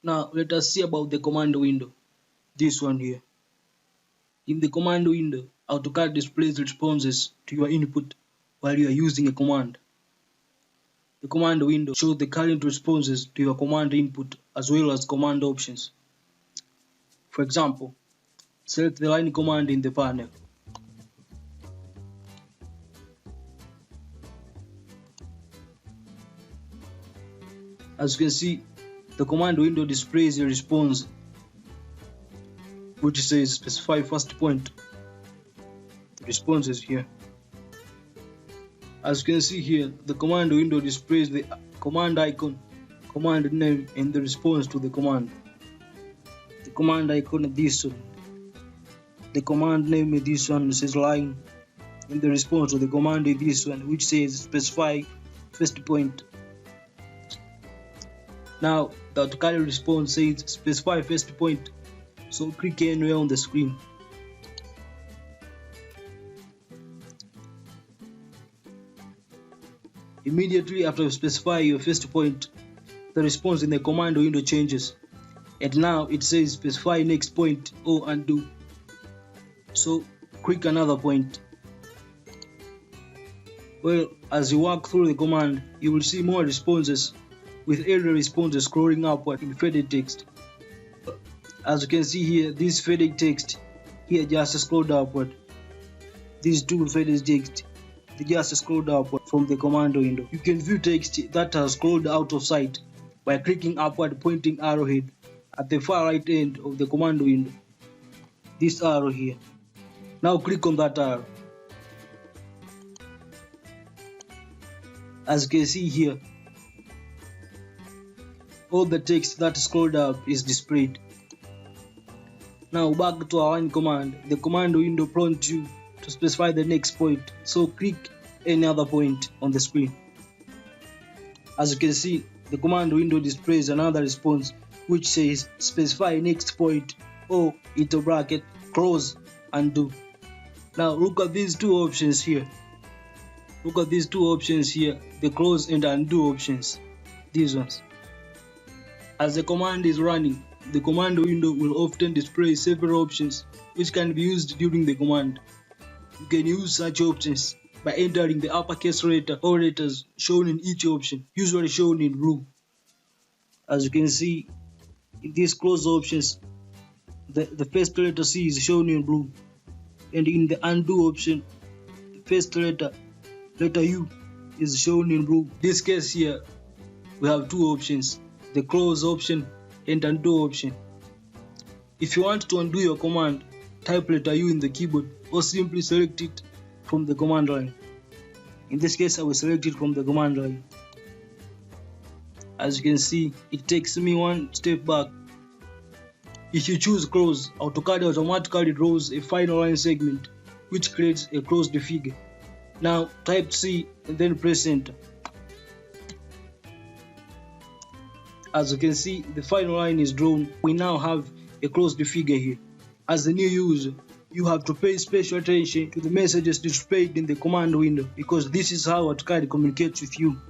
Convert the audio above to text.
Now let us see about the command window. This one here. In the command window, AutoCAD displays responses to your input while you are using a command. The command window shows the current responses to your command input as well as command options. For example, select the line command in the panel. As you can see, the command window displays a response which says specify first point. The response is here. As you can see here, the command window displays the command icon, command name, and the response to the command. The command icon is this one. The command name is this one, says line, and the response to the command is this one, which says specify first point. Now the AutoCAD response says specify first point, so click anywhere on the screen. Immediately after you specify your first point, the response in the command window changes, and now it says specify next point or undo. So click another point. Well, as you walk through the command, you will see more responses, with every response scrolling upward in faded text. As you can see here, this faded text here just scrolled upward. These two faded text, they just scrolled upward from the command window. You can view text that has scrolled out of sight by clicking upward pointing arrowhead at the far right end of the command window. This arrow here. Now click on that arrow. As you can see here, all the text that scrolled up is displayed. Now back to our line command. The command window prompts you to specify the next point, so click any other point on the screen. As you can see, the command window displays another response which says specify next point or into bracket close undo. Now look at these two options here. Look at these two options here, the close and undo options, these ones. As the command is running, the command window will often display several options which can be used during the command. You can use such options by entering the uppercase letter or letters shown in each option, usually shown in blue. As you can see, in these close options, the first letter C is shown in blue, and in the undo option, the first letter U, is shown in blue. In this case here, we have two options, the close option and undo option. If you want to undo your command, type letter U in the keyboard or simply select it from the command line. In this case, I will select it from the command line. As you can see, it takes me one step back. If you choose close, AutoCAD automatically draws a final line segment which creates a closed figure. Now type C and then press enter. As you can see, the final line is drawn. We now have a closed figure here. As a new user, you have to pay special attention to the messages displayed in the command window, because this is how AutoCAD communicates with you.